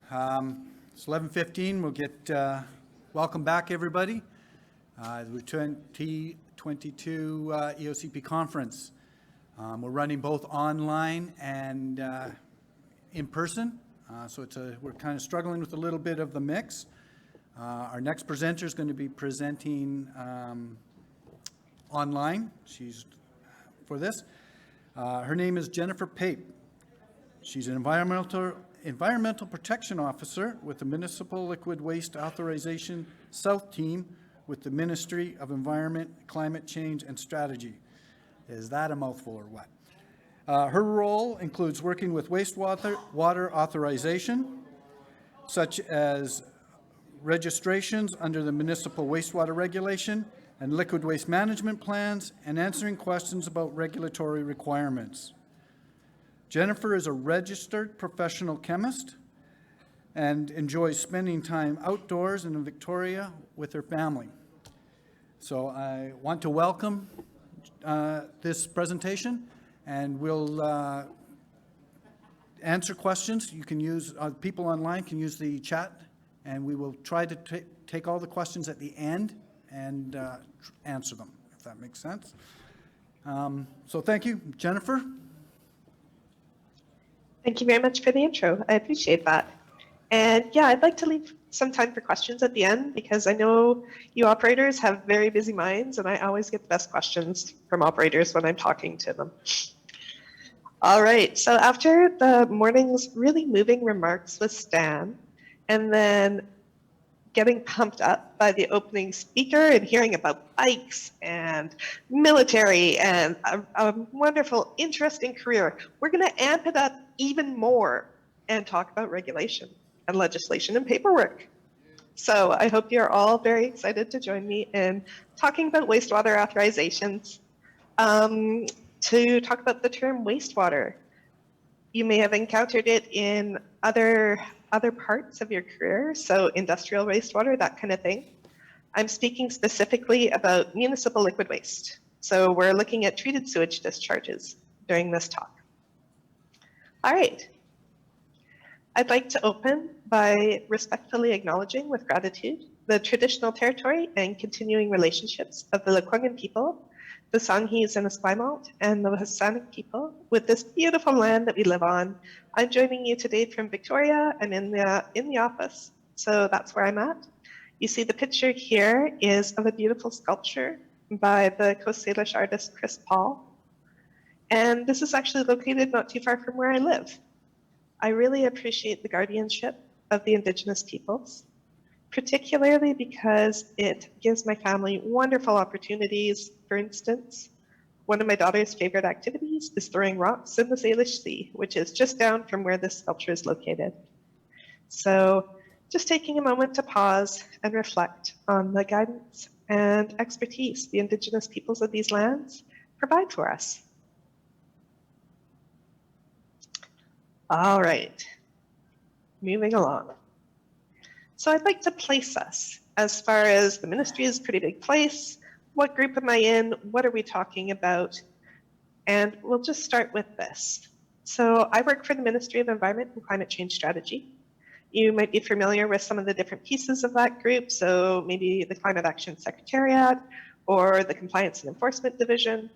It's 11:15. We'll get welcome back, everybody. The 2022 EOCP conference. We're running both online and in person, so we're kind of struggling with a little bit of the mix. Our next presenter is going to be presenting online. She's for this. Her name is Jennifer Pape. She's an environmental protection officer with the Municipal Liquid Waste Authorization South team with the Ministry of Environment, Climate Change and Strategy. Is that a mouthful or what? Her role includes working with wastewater authorization, such as registrations under the Municipal Wastewater Regulation and liquid waste management plans, and answering questions about regulatory requirements. Jennifer is a registered professional chemist and enjoys spending time outdoors in Victoria with her family. So I want to welcome this presentation, and we'll answer questions. You can use, people online can use the chat, and we will try to take all the questions at the end and answer them, if that makes sense. So thank you, Jennifer. Thank you very much for the intro. I appreciate that. And yeah, I'd like to leave some time for questions at the end because I know you operators have very busy minds and I always get the best questions from operators when I'm talking to them. All right, so after the morning's really moving remarks with Stan and then getting pumped up by the opening speaker and hearing about bikes and military and a wonderful, interesting career, we're going to amp it up even more and talk about regulation and legislation and paperwork. So I hope you're all very excited to join me in talking about wastewater authorizations. To talk about the term wastewater, you may have encountered it in other parts of your career, so industrial wastewater, that kind of thing. I'm speaking specifically about municipal liquid waste. So we're looking at treated sewage discharges during this talk. All right. I'd like to open by respectfully acknowledging with gratitude the traditional territory and continuing relationships of the Lekwungen people, the Songhees and Esquimalt, and the Hispanic people with this beautiful land that we live on. I'm joining you today from Victoria. I'm in the office, so that's where I'm at. You see the picture here is of a beautiful sculpture by the Coast Salish artist Chris Paul. And this is actually located not too far from where I live. I really appreciate the guardianship of the Indigenous peoples, particularly because it gives my family wonderful opportunities. For instance, one of my daughter's favorite activities is throwing rocks in the Salish Sea, which is just down from where this sculpture is located. So just taking a moment to pause and reflect on the guidance and expertise the Indigenous peoples of these lands provide for us. All right, moving along. So I'd like to place us as far as the ministry is a pretty big place. What group am I in? What are we talking about? And we'll just start with this. So I work for the Ministry of Environment and Climate Change Strategy. You might be familiar with some of the different pieces of that group. So maybe the Climate Action Secretariat or the Compliance and Enforcement Division.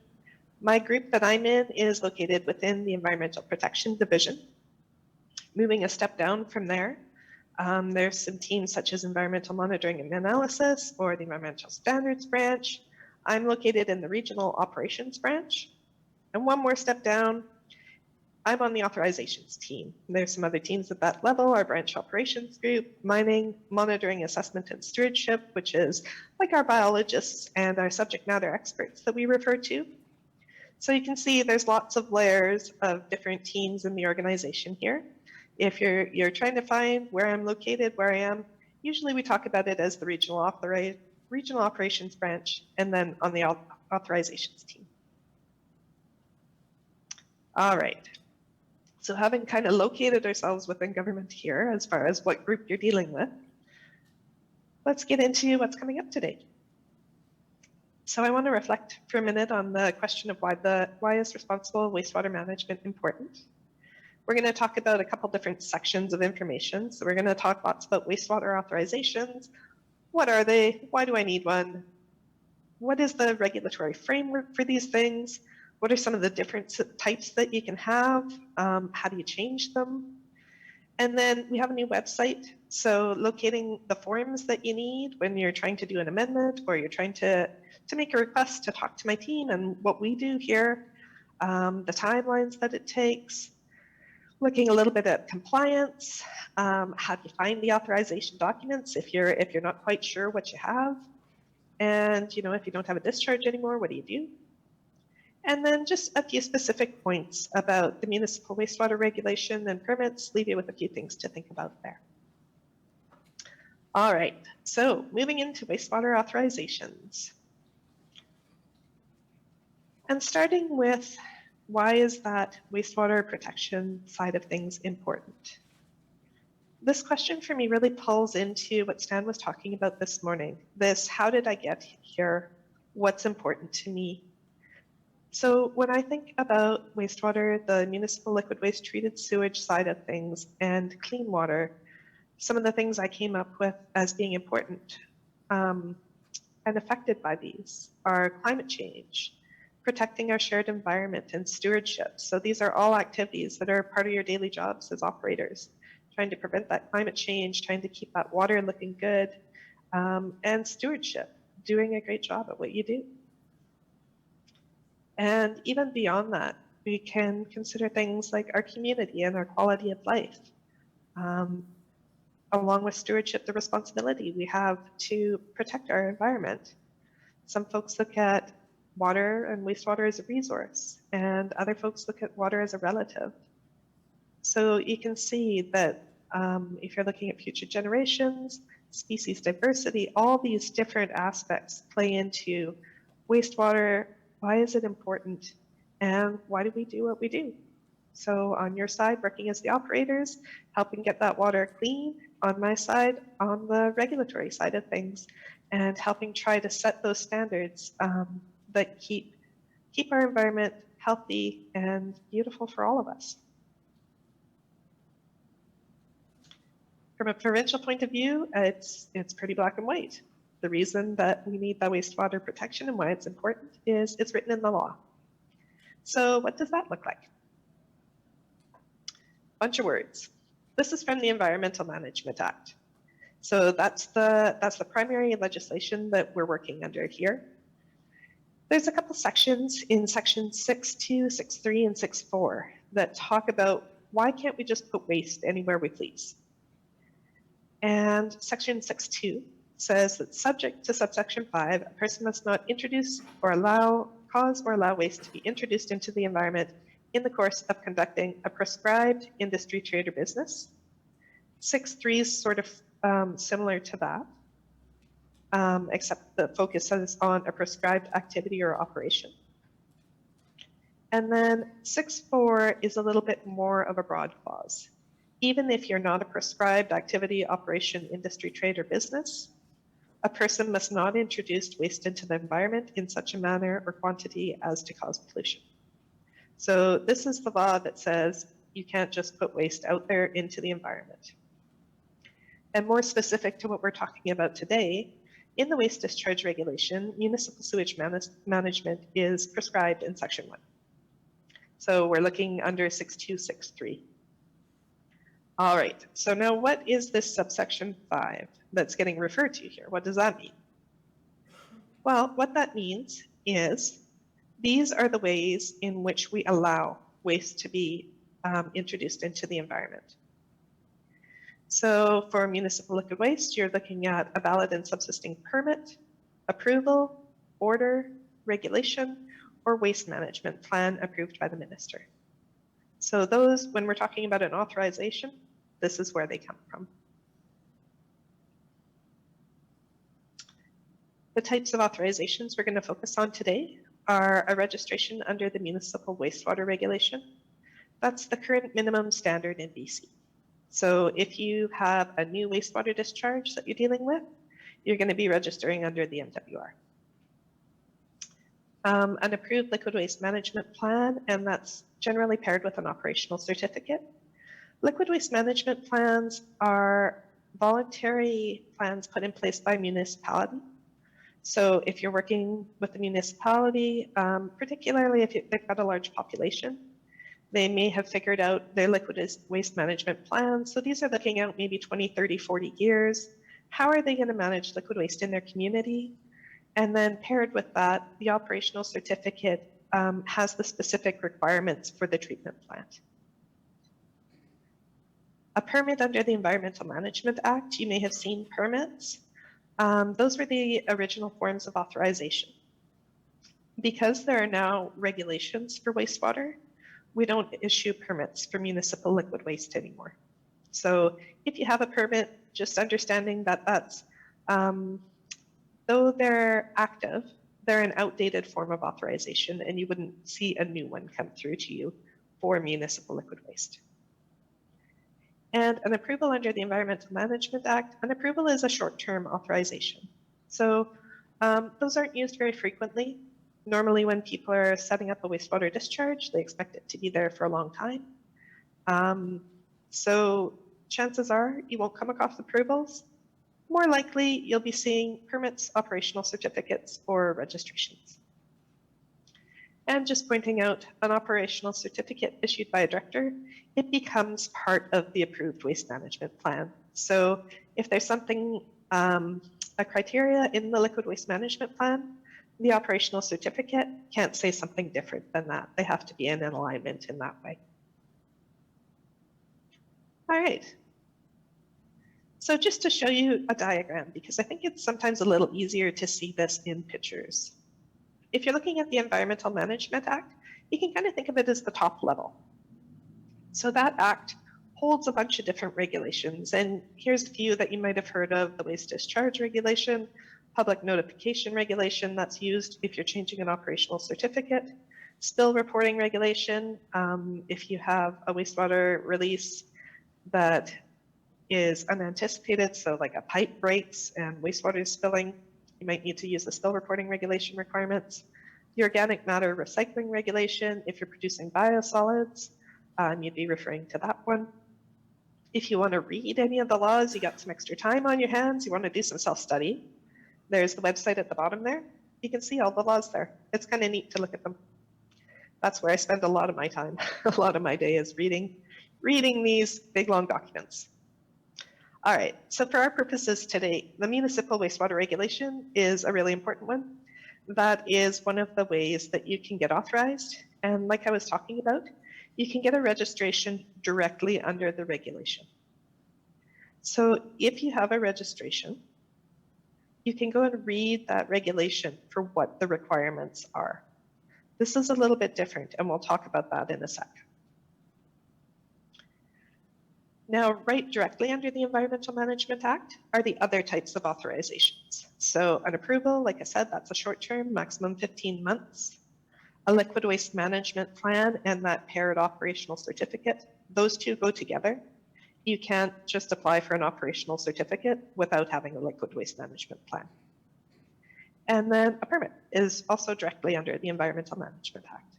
My group that I'm in is located within the Environmental Protection Division. Moving a step down from there, there's some teams such as Environmental Monitoring and Analysis or the Environmental Standards Branch. I'm located in the Regional Operations Branch. And one more step down, I'm on the Authorizations team. There's some other teams at that level, our Branch Operations Group, Mining, Monitoring, Assessment, and Stewardship, which is like our biologists and our subject matter experts that we refer to. So you can see there's lots of layers of different teams in the organization here. If you're trying to find where I'm located, where I am, usually we talk about it as the Regional Operations Branch and then on the Authorizations team. All right. So having kind of located ourselves within government here as far as what group you're dealing with, let's get into what's coming up today. So I want to reflect for a minute on the question of why is responsible wastewater management important? We're going to talk about a couple different sections of information. So we're going to talk lots about wastewater authorizations. What are they? Why do I need one? What is the regulatory framework for these things? What are some of the different types that you can have? How do you change them? And then we have a new website. So locating the forms that you need when you're trying to do an amendment or you're trying to make a request to talk to my team and what we do here, the timelines that it takes, looking a little bit at compliance, how do you find the authorization documents if you're not quite sure what you have, and if you don't have a discharge anymore, what do you do? And then just a few specific points about the municipal wastewater regulation and permits, leave you with a few things to think about there. All right, so moving into wastewater authorizations. And starting with, why is that wastewater protection side of things important? This question for me really pulls into what Stan was talking about this morning. This, how did I get here? What's important to me? So when I think about wastewater, the municipal liquid waste treated sewage side of things and clean water, some of the things I came up with as being important and affected by these are climate change, protecting our shared environment, and stewardship. So these are all activities that are part of your daily jobs as operators, trying to prevent that climate change, trying to keep that water looking good, and stewardship, doing a great job at what you do. And even beyond that, we can consider things like our community and our quality of life. Along with stewardship, the responsibility we have to protect our environment. Some folks look at water and wastewater as a resource, and other folks look at water as a relative. So you can see that if you're looking at future generations, species diversity, all these different aspects play into wastewater. Why is it important? And why do we do what we do? So on your side, working as the operators, helping get that water clean. On my side, on the regulatory side of things, and helping try to set those standards that keep our environment healthy and beautiful for all of us. From a provincial point of view, it's pretty black and white. The reason that we need that wastewater protection and why it's important is it's written in the law. So what does that look like? Bunch of words. This is from the Environmental Management Act. So that's the primary legislation that we're working under here. There's a couple sections in section 6.2, 6.3, and 6.4 that talk about why can't we just put waste anywhere we please. And section 6.2 says that subject to subsection 5, a person must not introduce or cause or allow waste to be introduced into the environment in the course of conducting a prescribed industry, trade, or business. 6.3 is sort of similar to that, except the focus is on a prescribed activity or operation. And then 6.4 is a little bit more of a broad clause. Even if you're not a prescribed activity, operation, industry, trade, or business, a person must not introduce waste into the environment in such a manner or quantity as to cause pollution. So this is the law that says you can't just put waste out there into the environment. And more specific to what we're talking about today, in the Waste Discharge Regulation, municipal sewage management is prescribed in section 1. So we're looking under 6.263. All right, so now what is this subsection 5 that's getting referred to here? What does that mean? Well, what that means is these are the ways in which we allow waste to be introduced into the environment. So for municipal liquid waste, you're looking at a valid and subsisting permit, approval, order, regulation, or waste management plan approved by the minister. So those, when we're talking about an authorization, this is where they come from. The types of authorizations we're going to focus on today are a registration under the Municipal Wastewater Regulation. That's the current minimum standard in BC. So if you have a new wastewater discharge that you're dealing with, you're going to be registering under the MWR. An approved liquid waste management plan, and that's generally paired with an operational certificate. Liquid waste management plans are voluntary plans put in place by municipality. So if you're working with the municipality, particularly if they've got a large population, they may have figured out their liquid waste management plan. So these are looking out maybe 20, 30, 40 years. How are they going to manage liquid waste in their community? And then paired with that, the operational certificate has the specific requirements for the treatment plant. A permit under the Environmental Management Act, you may have seen permits. Those were the original forms of authorization. Because there are now regulations for wastewater, we don't issue permits for municipal liquid waste anymore. So if you have a permit, just understanding that that's, though they're active, they're an outdated form of authorization, and you wouldn't see a new one come through to you for municipal liquid waste. And an approval under the Environmental Management Act, an approval is a short-term authorization. So those aren't used very frequently. Normally when people are setting up a wastewater discharge, they expect it to be there for a long time. So chances are you won't come across approvals. More likely you'll be seeing permits, operational certificates, or registrations. And just pointing out, an operational certificate issued by a director, it becomes part of the approved waste management plan. So if there's something, a criteria in the liquid waste management plan, the operational certificate can't say something different than that. They have to be in alignment in that way. All right. So just to show you a diagram, because I think it's sometimes a little easier to see this in pictures. If you're looking at the Environmental Management Act, you can kind of think of it as the top level. So that act holds a bunch of different regulations, and here's a few that you might have heard of: the Waste Discharge Regulation, Public Notification Regulation that's used if you're changing an operational certificate, Spill Reporting Regulation, if you have a wastewater release that is unanticipated, so like a pipe breaks and wastewater is spilling, you might need to use the Spill Reporting Regulation requirements. The Organic Matter Recycling Regulation, if you're producing biosolids, you'd be referring to that one. If you want to read any of the laws, you got some extra time on your hands, you want to do some self-study, there's the website at the bottom there. You can see all the laws there. It's kind of neat to look at them. That's where I spend a lot of my time. A lot of my day is reading these big, long documents. All right, so for our purposes today, the Municipal Wastewater Regulation is a really important one. That is one of the ways that you can get authorized. And like I was talking about, you can get a registration directly under the regulation. So if you have a registration, you can go and read that regulation for what the requirements are. This is a little bit different, and we'll talk about that in a sec. Now, right directly under the Environmental Management Act are the other types of authorizations. So an approval, like I said, that's a short term, maximum 15 months. A liquid waste management plan and that paired operational certificate, those two go together. You can't just apply for an operational certificate without having a liquid waste management plan. And then a permit is also directly under the Environmental Management Act.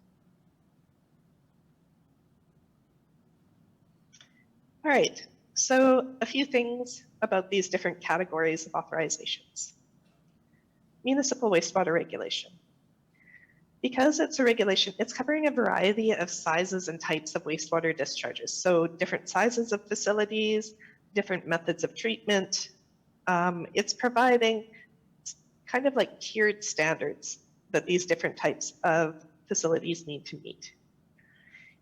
All right, so a few things about these different categories of authorizations. Municipal Wastewater Regulation. Because it's a regulation, it's covering a variety of sizes and types of wastewater discharges. So different sizes of facilities, different methods of treatment. It's providing kind of like tiered standards that these different types of facilities need to meet.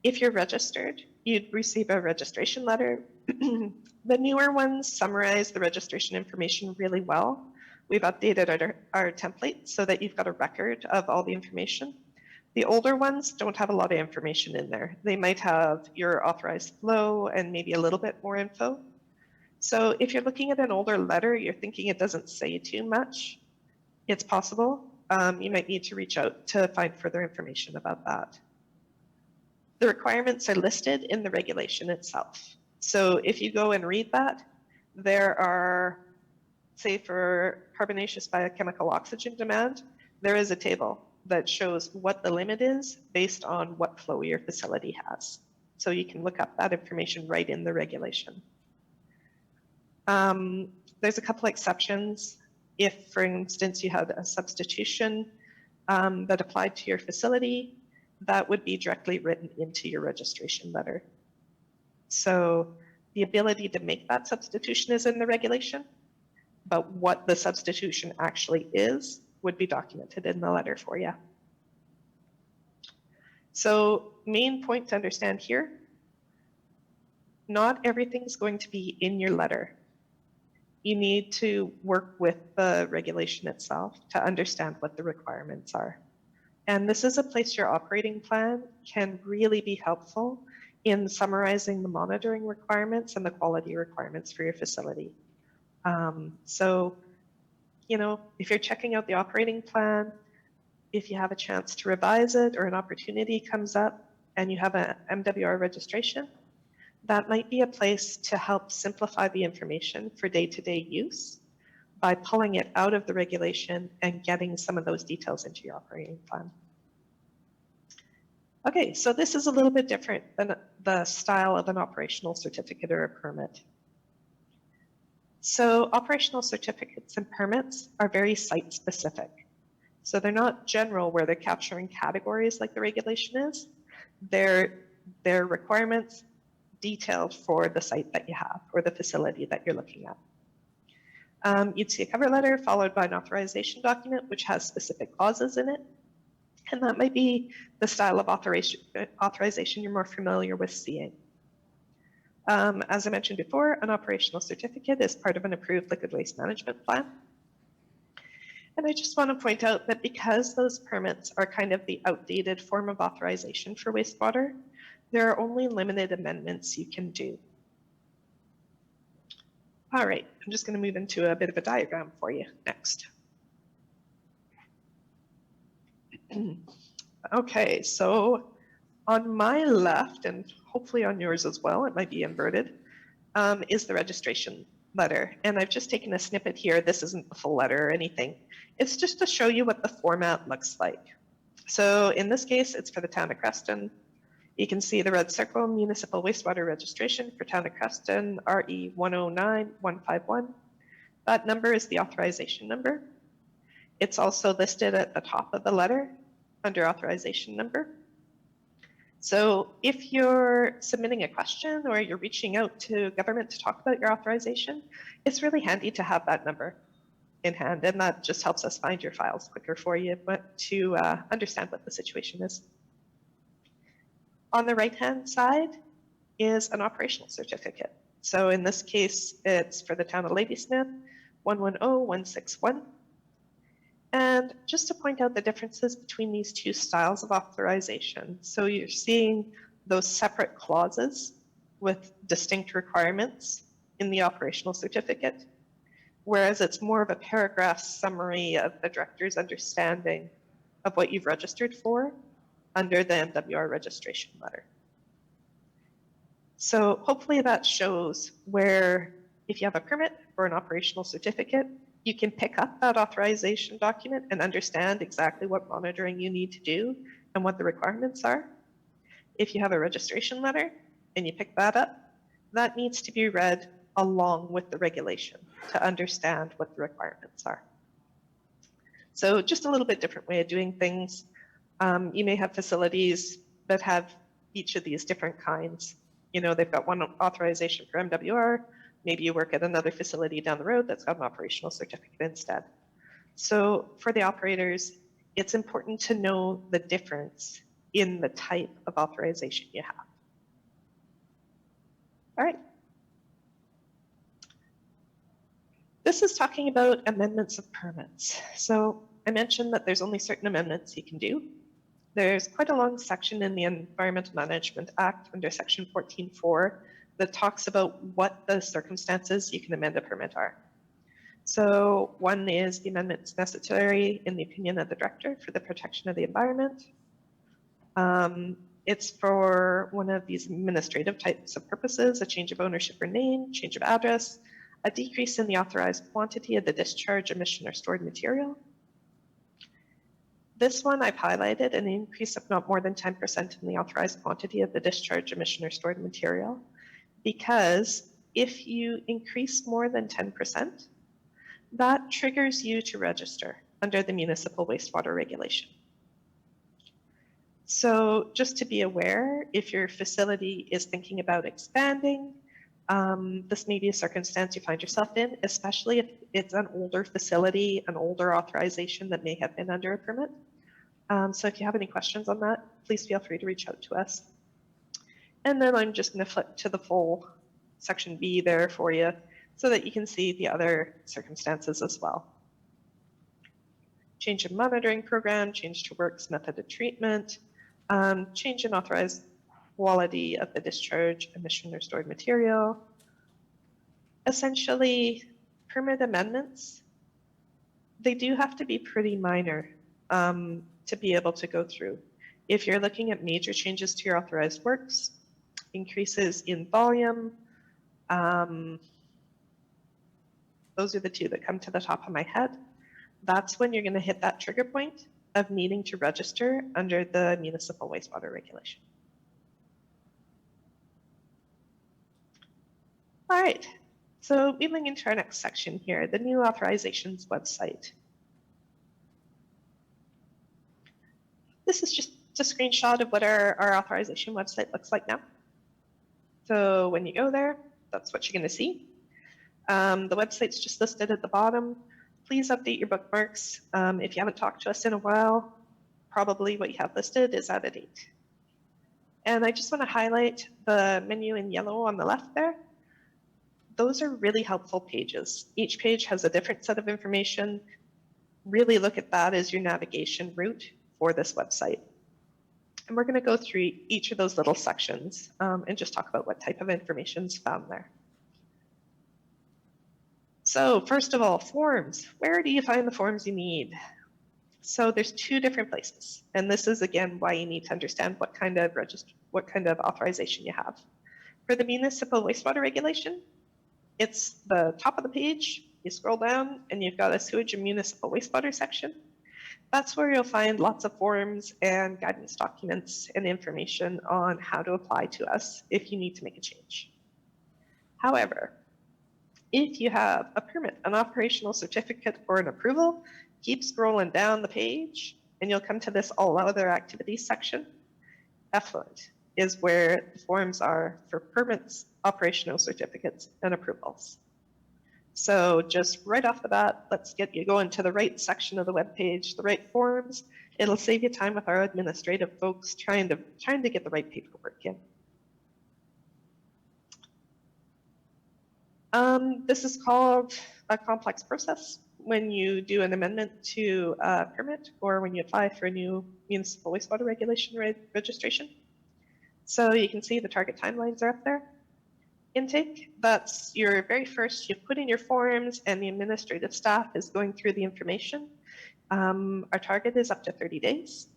If you're registered, you'd receive a registration letter. The newer ones summarize the registration information really well. We've updated our template so that you've got a record of all the information. The older ones don't have a lot of information in there. They might have your authorized flow and maybe a little bit more info. So if you're looking at an older letter, you're thinking it doesn't say too much, it's possible. You might need to reach out to find further information about that. The requirements are listed in the regulation itself. So if you go and read that, there are, say for carbonaceous biochemical oxygen demand, there is a table that shows what the limit is based on what flow your facility has. So you can look up that information right in the regulation. There's a couple exceptions. If, for instance, you had a substitution that applied to your facility, that would be directly written into your registration letter. So the ability to make that substitution is in the regulation, but what the substitution actually is would be documented in the letter for you. So main point to understand here, not everything's going to be in your letter. You need to work with the regulation itself to understand what the requirements are. And this is a place your operating plan can really be helpful in summarizing the monitoring requirements and the quality requirements for your facility. So, you know, if you're checking out the operating plan, if you have a chance to revise it or an opportunity comes up and you have an MWR registration, that might be a place to help simplify the information for day-to-day use by pulling it out of the regulation and getting some of those details into your operating plan. Okay, so this is a little bit different than the style of an operational certificate or a permit. So operational certificates and permits are very site specific. So they're not general where they're capturing categories like the regulation is. They're requirements detailed for the site that you have or the facility that you're looking at. You'd see a cover letter followed by an authorization document, which has specific clauses in it. And that might be the style of authorization you're more familiar with seeing. As I mentioned before, an operational certificate is part of an approved liquid waste management plan. And I just want to point out that because those permits are kind of the outdated form of authorization for wastewater, there are only limited amendments you can do. All right, I'm just going to move into a bit of a diagram for you next. Okay, so on my left, and hopefully on yours as well, it might be inverted, is the registration letter. And I've just taken a snippet here. This isn't the full letter or anything. It's just to show you what the format looks like. So in this case, it's for the town of Creston. You can see the red circle, Municipal Wastewater Registration for town of Creston, RE 109151. That number is the authorization number. It's also listed at the top of the letter under authorization number. So if you're submitting a question or you're reaching out to government to talk about your authorization, it's really handy to have that number in hand, and that just helps us find your files quicker for you, but to understand what the situation is. On the right-hand side is an operational certificate. So in this case, it's for the town of Ladysmith, 110161. And just to point out the differences between these two styles of authorization. So you're seeing those separate clauses with distinct requirements in the operational certificate, whereas it's more of a paragraph summary of the director's understanding of what you've registered for under the MWR registration letter. So hopefully that shows where if you have a permit or an operational certificate, you can pick up that authorization document and understand exactly what monitoring you need to do and what the requirements are. If you have a registration letter and you pick that up, that needs to be read along with the regulation to understand what the requirements are. So just a little bit different way of doing things. You may have facilities that have each of these different kinds. You know, they've got one authorization for MWR. Maybe you work at another facility down the road that's got an operational certificate instead. So for the operators, it's important to know the difference in the type of authorization you have. All right. This is talking about amendments of permits. So I mentioned that there's only certain amendments you can do. There's quite a long section in the Environmental Management Act under section 14.4 that talks about what the circumstances you can amend a permit are. So one is the amendments necessary in the opinion of the director for the protection of the environment. It's for one of these administrative types of purposes, a change of ownership or name, change of address, a decrease in the authorized quantity of the discharge, emission, or stored material. This one I've highlighted, an increase of not more than 10% in the authorized quantity of the discharge, emission, or stored material, because if you increase more than 10%, that triggers you to register under the Municipal Wastewater Regulation. So just to be aware, if your facility is thinking about expanding, this may be a circumstance you find yourself in, especially if it's an older facility, an older authorization that may have been under a permit. So if you have any questions on that, please feel free to reach out to us. And then I'm just going to flip to the full section B there for you so that you can see the other circumstances as well. Change in monitoring program, change to works method of treatment, change in authorized quality of the discharge, emission, or stored material. Essentially, permit amendments, they do have to be pretty minor to be able to go through. If you're looking at major changes to your authorized works, increases in volume, those are the two that come to the top of my head. That's when you're going to hit that trigger point of needing to register under the Municipal Wastewater Regulation. All right, so moving into our next section here, the new authorizations website. This is just a screenshot of what our authorization website looks like now. So when you go there, that's what you're going to see. The website's just listed at the bottom. Please update your bookmarks. If you haven't talked to us in a while, probably what you have listed is out of date. And I just want to highlight the menu in yellow on the left there. Those are really helpful pages. Each page has a different set of information. Really look at that as your navigation route for this website. And we're going to go through each of those little sections and just talk about what type of information is found there. So first of all, forms. Where do you find the forms you need? So there's two different places. And this is, again, why you need to understand what kind of authorization you have. For the Municipal Wastewater Regulation, it's the top of the page. You scroll down and you've got a Sewage and Municipal Wastewater section. That's where you'll find lots of forms and guidance documents and information on how to apply to us if you need to make a change. However, if you have a permit, an operational certificate, or an approval, keep scrolling down the page and you'll come to this all other activities section. Effluent is where the forms are for permits, operational certificates, and approvals. So just right off the bat, let's get you going to the right section of the web page, the right forms. It'll save you time with our administrative folks trying to get the right paperwork in. This is called a complex process when you do an amendment to a permit or when you apply for a new municipal wastewater regulation registration. So you can see the target timelines are up there. Intake, that's your very first, you put in your forms and the administrative staff is going through the information. Our target is up to 30 days.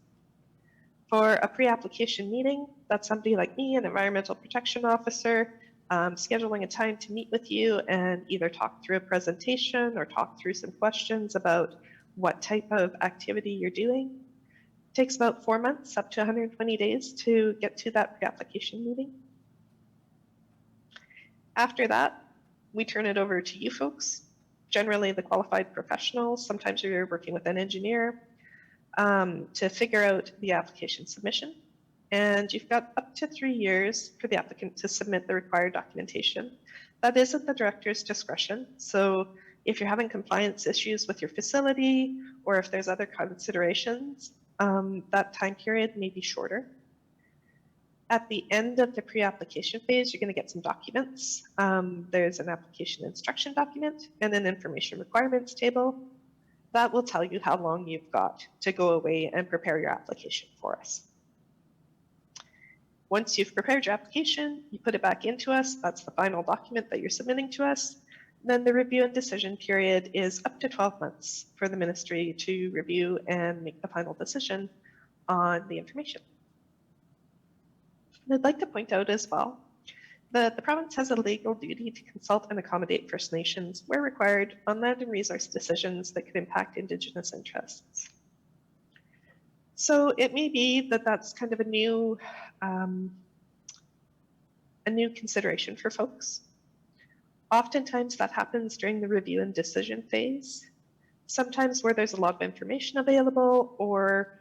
For a pre-application meeting, that's somebody like me, an environmental protection officer, scheduling a time to meet with you and either talk through a presentation or talk through some questions about what type of activity you're doing. It takes about 4 months, up to 120 days to get to that pre-application meeting. After that, we turn it over to you folks, generally the qualified professionals. Sometimes you're working with an engineer to figure out the application submission. And you've got up to 3 years for the applicant to submit the required documentation. That is at the director's discretion. So if you're having compliance issues with your facility or if there's other considerations, that time period may be shorter. At the end of the pre-application phase, you're going to get some documents. There's an application instruction document and an information requirements table. That will tell you how long you've got to go away and prepare your application for us. Once you've prepared your application, you put it back into us. That's the final document that you're submitting to us. Then the review and decision period is up to 12 months for the ministry to review and make the final decision on the information. And I'd like to point out as well that the province has a legal duty to consult and accommodate First Nations where required on land and resource decisions that could impact Indigenous interests. So it may be that that's kind of a new consideration for folks. Oftentimes that happens during the review and decision phase. Sometimes where there's a lot of information available, or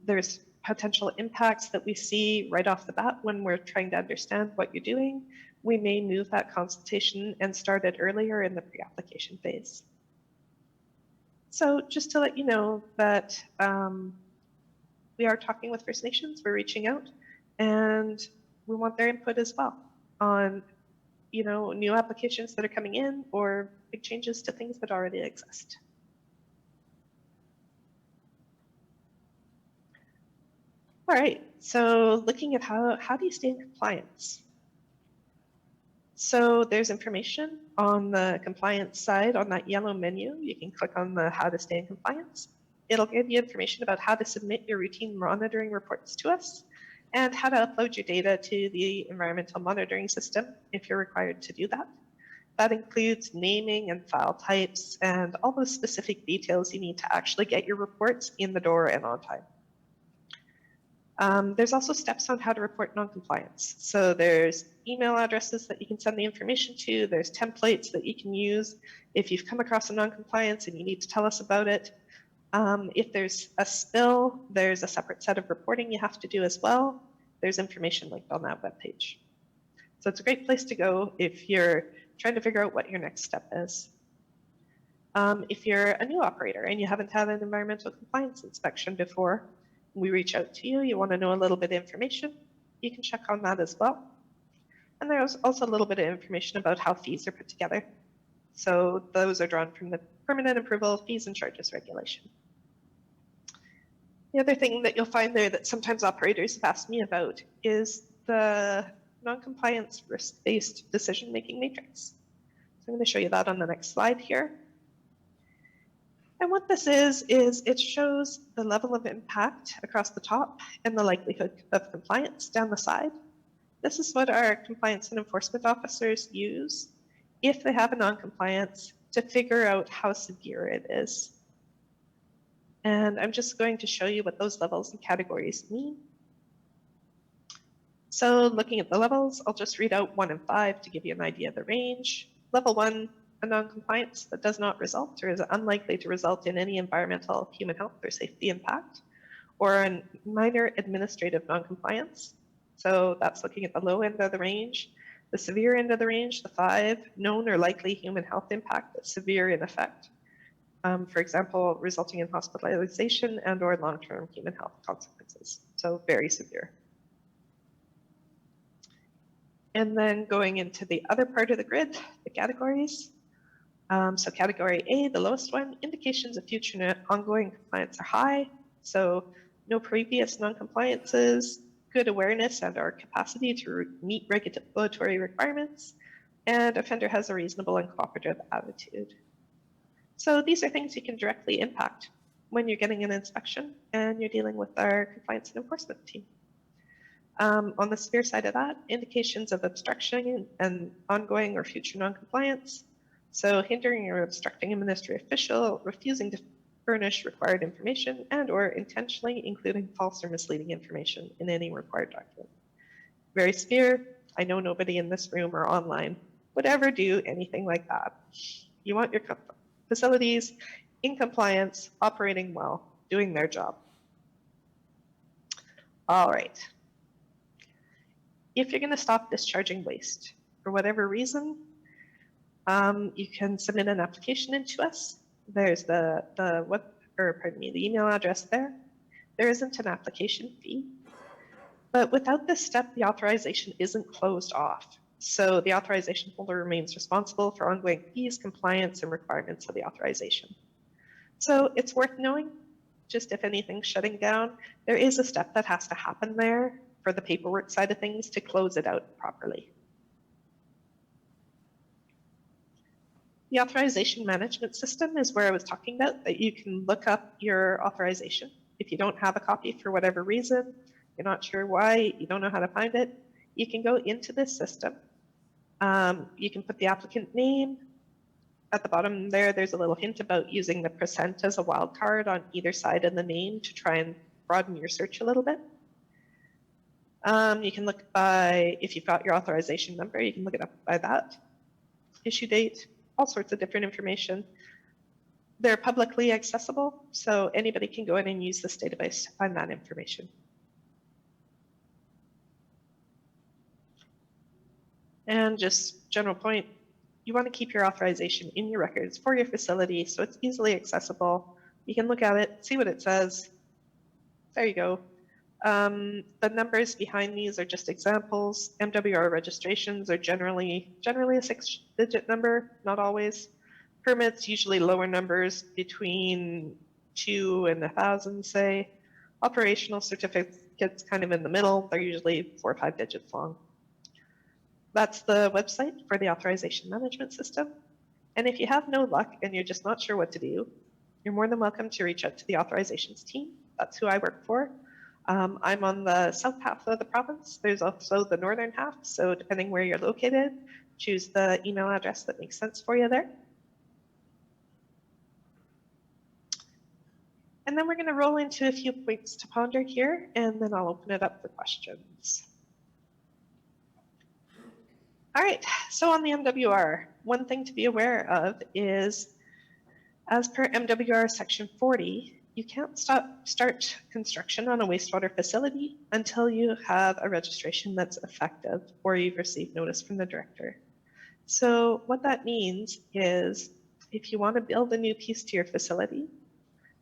there's potential impacts that we see right off the bat when we're trying to understand what you're doing, we may move that consultation and start it earlier in the pre-application phase. So just to let you know that we are talking with First Nations, we're reaching out, and we want their input as well on new applications that are coming in or big changes to things that already exist. All right, so looking at how do you stay in compliance? So there's information on the compliance side on that yellow menu. You can click on the how to stay in compliance. It'll give you information about how to submit your routine monitoring reports to us and how to upload your data to the environmental monitoring system if you're required to do that. That includes naming and file types and all those specific details you need to actually get your reports in the door and on time. There's also steps on how to report noncompliance. So there's email addresses that you can send the information to. There's templates that you can use if you've come across a noncompliance and you need to tell us about it. If there's a spill, there's a separate set of reporting you have to do as well. There's information linked on that webpage. So it's a great place to go if you're trying to figure out what your next step is. If you're a new operator and you haven't had an environmental compliance inspection before, we reach out to you, you want to know a little bit of information, you can check on that as well. And there's also a little bit of information about how fees are put together. So those are drawn from the Permanent Approval Fees and Charges Regulation. The other thing that you'll find there that sometimes operators have asked me about is the non-compliance risk-based decision-making matrix. So I'm going to show you that on the next slide here. And what this is it shows the level of impact across the top and the likelihood of compliance down the side. This is what our compliance and enforcement officers use if they have a non-compliance to figure out how severe it is. And I'm just going to show you what those levels and categories mean. So looking at the levels, I'll just read out 1 and 5 to give you an idea of the range. Level 1, a non-compliance that does not result or is unlikely to result in any environmental, human health, or safety impact, or a minor administrative non-compliance. So that's looking at the low end of the range. The severe end of the range, the 5, known or likely human health impact that's severe in effect. For example, resulting in hospitalization and or long-term human health consequences. So very severe. And then going into the other part of the grid, the categories. So category A, the lowest one, indications of future ongoing compliance are high. So no previous non-compliances, good awareness and our capacity to meet regulatory requirements, and offender has a reasonable and cooperative attitude. So these are things you can directly impact when you're getting an inspection and you're dealing with our compliance and enforcement team. On the severe side of that, indications of obstruction and ongoing or future non-compliance. So hindering or obstructing a ministry official, refusing to furnish required information, and or intentionally including false or misleading information in any required document. Very severe. I know nobody in this room or online would ever do anything like that. You want your facilities in compliance, operating well, doing their job. All right. If you're going to stop discharging waste for whatever reason, you can submit an application into us. There's the email address there. There isn't an application fee, but without this step, the authorization isn't closed off. So the authorization holder remains responsible for ongoing fees, compliance, and requirements of the authorization. So it's worth knowing, just if anything's shutting down, there is a step that has to happen there for the paperwork side of things to close it out properly. The authorization management system is where I was talking about that you can look up your authorization. If you don't have a copy for whatever reason, you're not sure why, you don't know how to find it, you can go into this system. You can put the applicant name, at the bottom there, there's a little hint about using the percent as a wildcard on either side of the name to try and broaden your search a little bit. You can look by, if you've got your authorization number, you can look it up by that. Issue date, all sorts of different information. They're publicly accessible, so anybody can go in and use this database to find that information. And just general point, you want to keep your authorization in your records for your facility so it's easily accessible. You can look at it, see what it says. There you go. The numbers behind these are just examples. MWR registrations are generally a 6-digit number, not always. Permits, usually lower numbers between 2 and 1,000, say. Operational certificates kind of in the middle. They're usually 4 or 5 digits long. That's the website for the authorization management system. And if you have no luck and you're just not sure what to do, you're more than welcome to reach out to the authorizations team. That's who I work for. I'm on the south half of the province. There's also the northern half. So depending where you're located, choose the email address that makes sense for you there. And then we're going to roll into a few points to ponder here, and then I'll open it up for questions. All right, so on the MWR, one thing to be aware of is, as per MWR Section 40, you can't start construction on a wastewater facility until you have a registration that's effective or you've received notice from the director. So what that means is if you want to build a new piece to your facility,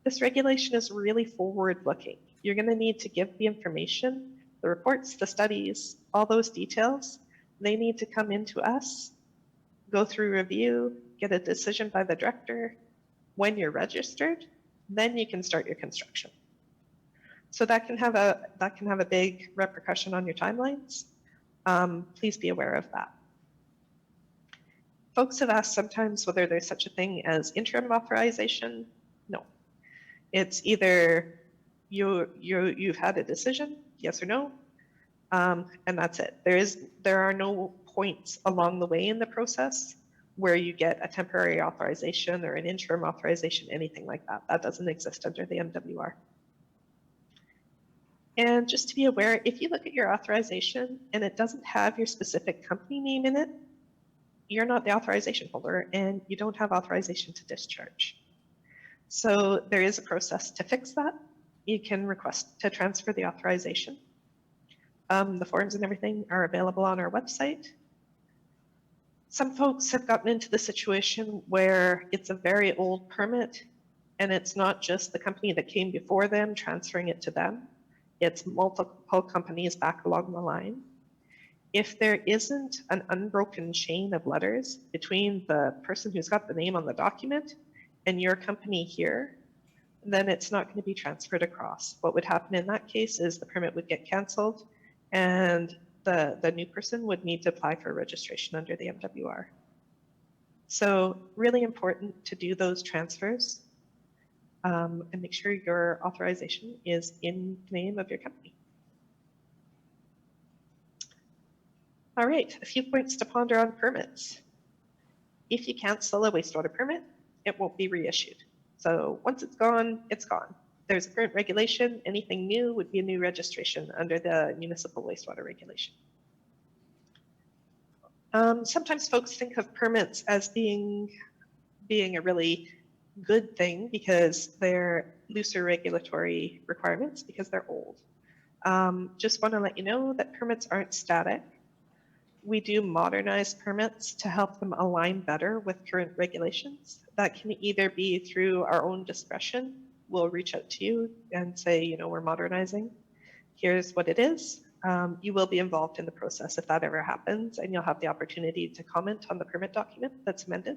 this regulation is really forward-looking. You're going to need to give the information, the reports, the studies, all those details. They need to come into us, go through review, get a decision by the director. When you're registered, then you can start your construction. So that can have a big repercussion on your timelines. Please be aware of that. Folks have asked sometimes whether there's such a thing as interim authorization. No. It's either you've had a decision, yes or no, and that's it. There are no points along the way in the process where you get a temporary authorization or an interim authorization, anything like that. That doesn't exist under the MWR. And just to be aware, if you look at your authorization and it doesn't have your specific company name in it, you're not the authorization holder and you don't have authorization to discharge. So there is a process to fix that. You can request to transfer the authorization. The forms and everything are available on our website. Some folks have gotten into the situation where it's a very old permit and it's not just the company that came before them transferring it to them. It's multiple companies back along the line. If there isn't an unbroken chain of letters between the person who's got the name on the document and your company here, then it's not going to be transferred across. What would happen in that case is the permit would get canceled and the new person would need to apply for registration under the MWR. So really important to do those transfers and make sure your authorization is in the name of your company. All right, a few points to ponder on permits. If you cancel a wastewater permit, it won't be reissued. So once it's gone, it's gone. There's a current regulation. Anything new would be a new registration under the Municipal Wastewater Regulation. Sometimes folks think of permits as being a really good thing because they're looser regulatory requirements because they're old. Just want to let you know that permits aren't static. We do modernize permits to help them align better with current regulations. That can either be through our own discretion. We'll reach out to you and say, you know, we're modernizing. Here's what it is. You will be involved in the process if that ever happens, and you'll have the opportunity to comment on the permit document that's amended.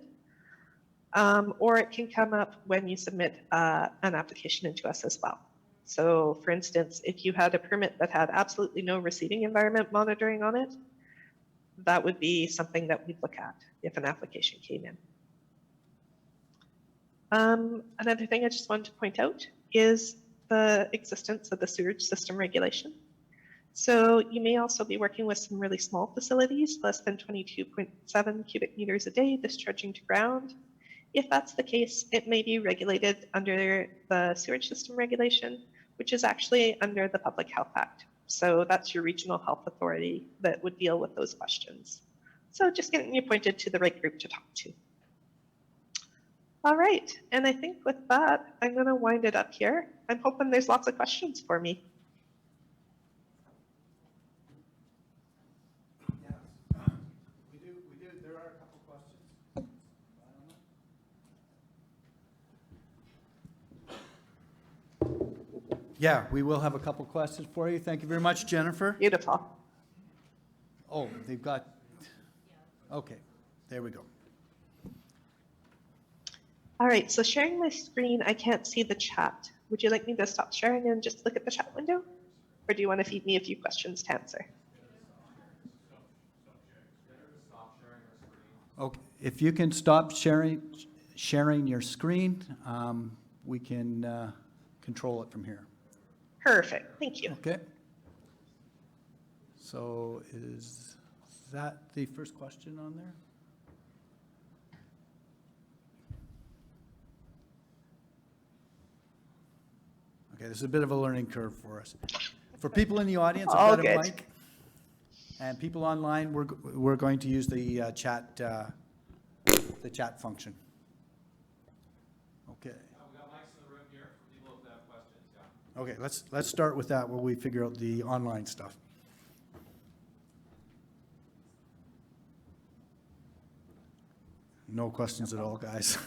Or it can come up when you submit an application into us as well. So for instance, if you had a permit that had absolutely no receiving environment monitoring on it, that would be something that we'd look at if an application came in. Another thing I just wanted to point out is the existence of the sewage system regulation. So you may also be working with some really small facilities, less than 22.7 cubic meters a day discharging to ground. If that's the case, it may be regulated under the sewage system regulation, which is actually under the Public Health Act. So that's your regional health authority that would deal with those questions. So just getting you pointed to the right group to talk to. All right, and I think with that, I'm going to wind it up here. I'm hoping there's lots of questions for me. We do. There are a couple questions. Yeah, we will have a couple questions for you. Thank you very much, Jennifer. Beautiful. Oh, they've got, okay, there we go. All right, so sharing my screen, I can't see the chat. Would you like me to stop sharing and just look at the chat window? Or do you want to feed me a few questions to answer? Okay, if you can stop sharing your screen, we can control it from here. Perfect, thank you. Okay. So is that the first question on there? Okay, this is a bit of a learning curve for us. For people in the audience, I've got a mic. And people online, we're going to use the chat function. Okay. We got mics in the room here for people if they have questions. Yeah. Okay, let's start with that while we figure out the online stuff. No questions at all, guys.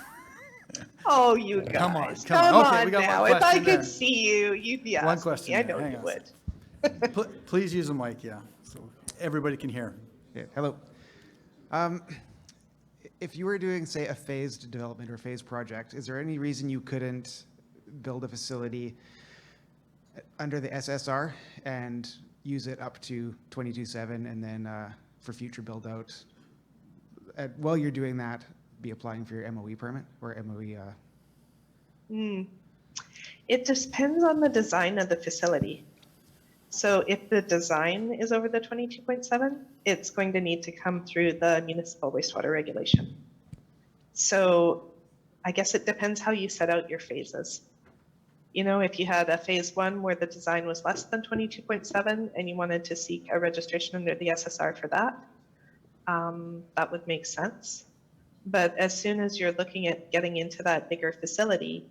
Oh, you guys. Come on. Come Okay, on we got now. one If I question there. could see you, you'd be One asking question me. I there. know Hang you on a would. Please use the mic, yeah, so everybody can hear. Yeah, hello. If you were doing, say, a phased development or phased project, is there any reason you couldn't build a facility under the SSR and use it up to 22.7 and then for future build out? While you're doing that, be applying for your MOE permit or MOE? It depends on the design of the facility. So if the design is over the 22.7, it's going to need to come through the Municipal Wastewater Regulation. So I guess it depends how you set out your phases. You know, if you had a phase 1 where the design was less than 22.7 and you wanted to seek a registration under the SSR for that, that would make sense. But as soon as you're looking at getting into that bigger facility,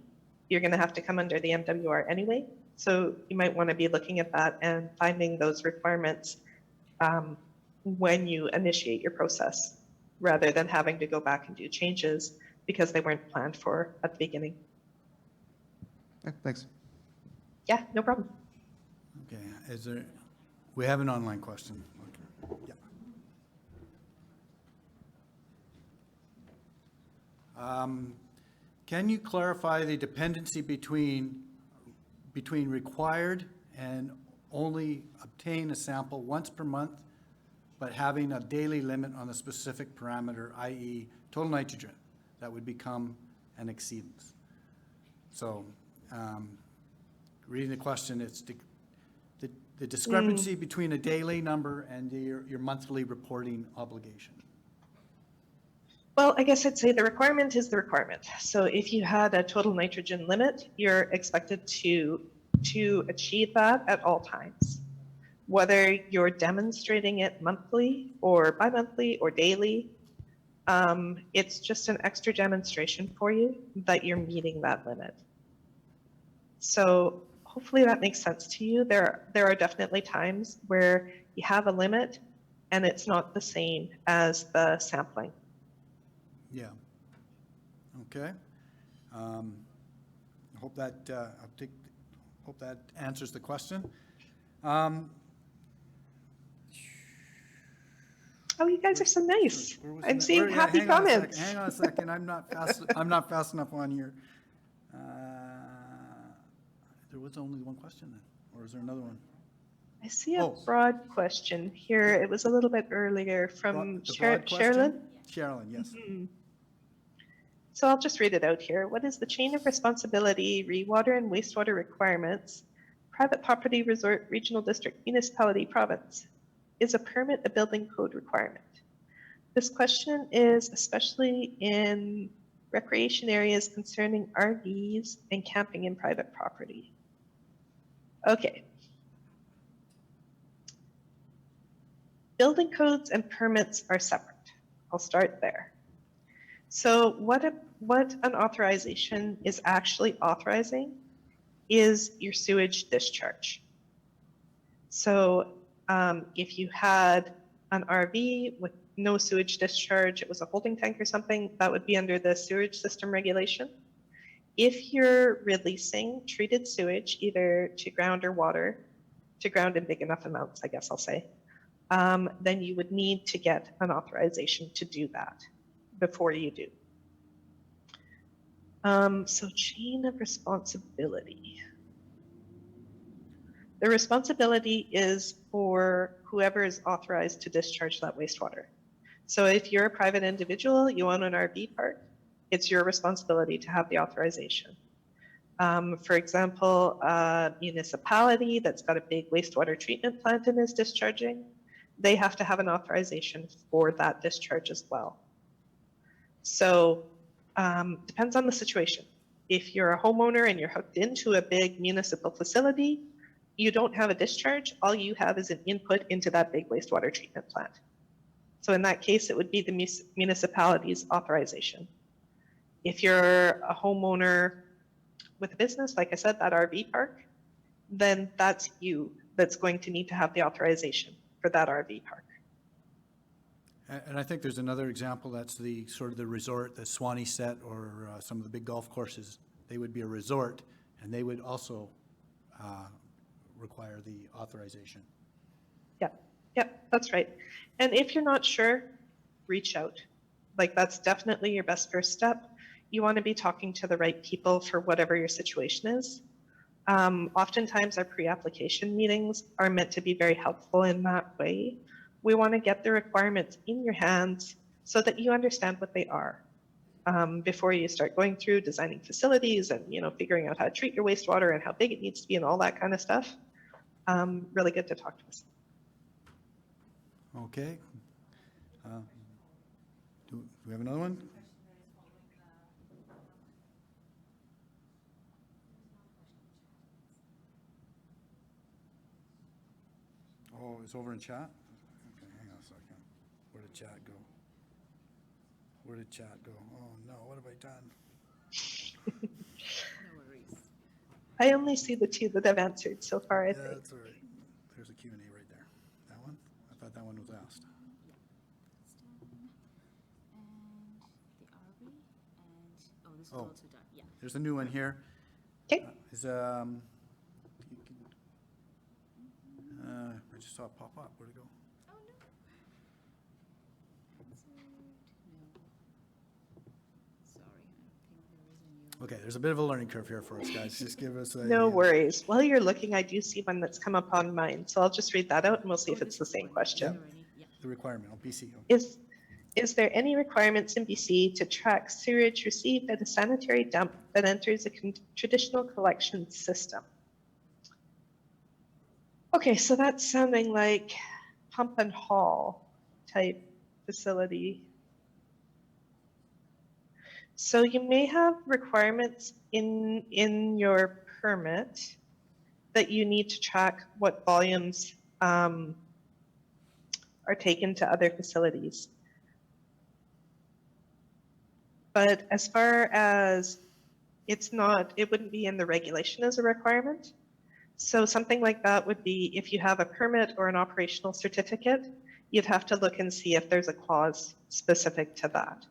you're going to have to come under the MWR anyway. So you might want to be looking at that and finding those requirements when you initiate your process, rather than having to go back and do changes because they weren't planned for at the beginning. Thanks. Yeah, no problem. Okay, we have an online question. Okay. Yeah. Can you clarify the dependency between required and only obtain a sample once per month, but having a daily limit on a specific parameter, i.e. total nitrogen, that would become an exceedance? So, reading the question, it's the discrepancy between a daily number and your monthly reporting obligation. Well, I guess I'd say the requirement is the requirement. So if you had a total nitrogen limit, you're expected to achieve that at all times. Whether you're demonstrating it monthly or bi-monthly or daily, it's just an extra demonstration for you that you're meeting that limit. So hopefully that makes sense to you. There are definitely times where you have a limit and it's not the same as the sampling. Yeah. Okay. Hope that hope that answers the question. Oh, you guys are so nice. I'm seeing happy comments. Hang on a second. I'm not fast enough on here. There was only one question then, or is there another one? I see a broad question here. It was a little bit earlier from Sherilyn. Sherilyn, yes. Mm-hmm. So I'll just read it out here. What is the chain of responsibility, re-water and wastewater requirements, private property, resort, regional district, municipality, province? Is a permit a building code requirement? This question is especially in recreation areas concerning RVs and camping in private property. Okay. Building codes and permits are separate. I'll start there. So what an authorization is actually authorizing is your sewage discharge. So if you had an RV with no sewage discharge, it was a holding tank or something, that would be under the sewage system regulation. If you're releasing treated sewage, either to ground or water, to ground in big enough amounts, I guess I'll say, then you would need to get an authorization to do that before you do. So chain of responsibility. The responsibility is for whoever is authorized to discharge that wastewater. So if you're a private individual, you own an RV park, it's your responsibility to have the authorization. For example, a municipality that's got a big wastewater treatment plant and is discharging, they have to have an authorization for that discharge as well. So depends on the situation. If you're a homeowner and you're hooked into a big municipal facility, you don't have a discharge, all you have is an input into that big wastewater treatment plant. So in that case, it would be the municipality's authorization. If you're a homeowner with a business, like I said, that RV park, then that's you that's going to need to have the authorization for that RV park. And I think there's another example, that's the sort of the resort, the Swanee Set, or some of the big golf courses. They would be a resort, and they would also require the authorization. Yep, that's right. And if you're not sure, reach out. Like, that's definitely your best first step. You want to be talking to the right people for whatever your situation is. Oftentimes our pre-application meetings are meant to be very helpful in that way. We want to get the requirements in your hands so that you understand what they are before you start going through designing facilities and, you know, figuring out how to treat your wastewater and how big it needs to be and all that kind of stuff. Really good to talk to us. Okay. Do we have another one? Oh, it's over in chat? Okay, hang on a second. Where did chat go? Where did chat go? Oh, no, what have I done? I only see the two that I've answered so far, I Yeah, think. that's all right. There's a Q&A right there. That one? I thought that one was asked. This is Oh. also done, yeah. There's a new one here. Okay. I just saw it pop up. Where'd it go? Oh, no. Sorry, I think there is a new. Okay, there's a bit of a learning curve here for us, guys. Just give us a... No worries. While you're looking, I do see one that's come up on mine. So I'll just read that out and we'll see if it's the same question. Yeah. The requirement on BC. Is there any requirements in BC to track sewage received at a sanitary dump that enters a traditional collection system? Okay, so that's sounding like pump and haul type facility. So you may have requirements in your permit that you need to track what volumes are taken to other facilities. But as far as it wouldn't be in the regulation as a requirement. So something like that would be if you have a permit or an operational certificate, you'd have to look and see if there's a clause specific to that.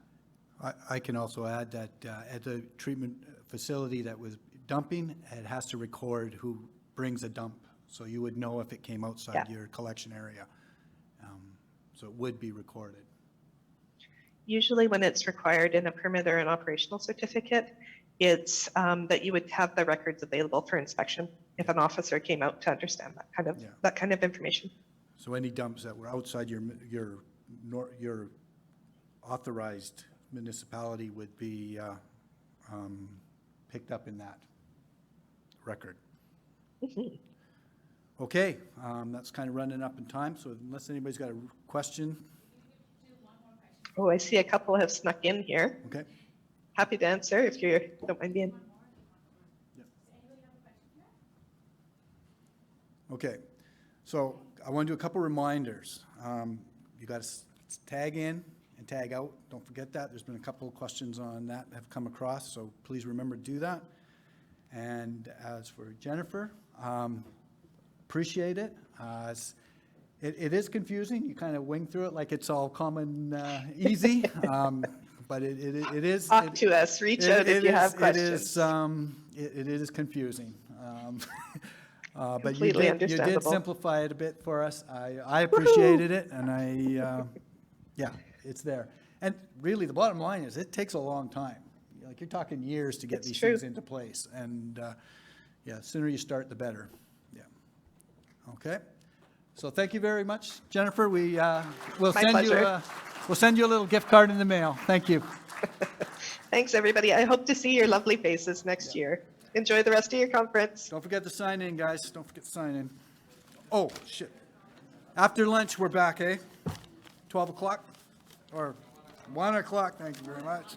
I can also add that at the treatment facility that was dumping, it has to record who brings a dump. So you would know if it came outside your collection area. So it would be recorded. Usually when it's required in a permit or an operational certificate, it's that you would have the records available for inspection if an officer came out to understand that kind of information. So any dumps that were outside your authorized municipality would be picked up in that record. Mm-hmm. Okay, that's kind of running up in time, so unless anybody's got a question. Oh, I see a couple have snuck in here. Okay. happy to answer if you don't mind being. Okay, so I want to do a couple reminders. You got to tag in and tag out. Don't forget that. There's been a couple of questions on that have come across, so please remember to do that. And as for Jennifer, appreciate it. It is confusing. You kind of wing through it like it's all common, easy, but it is. Talk to us, reach out if you have questions. It is confusing. But Completely you understandable. did simplify it a bit for us. I appreciated it, and yeah, it's there. And really, the bottom line is it takes a long time. Like, you're talking years to get It's these true. things into place. And yeah, the sooner you start, the better. Yeah. Okay. So thank you very much, Jennifer. We'll My send pleasure. we'll send you a little gift card in the mail. Thank you. Thanks, everybody. I hope to see your lovely faces next year. Enjoy the rest of your conference. Don't forget to sign in, guys. Don't forget to sign in. Oh, shit. After lunch, we're back, eh? 12 o'clock or 1 o'clock. Thank you very much.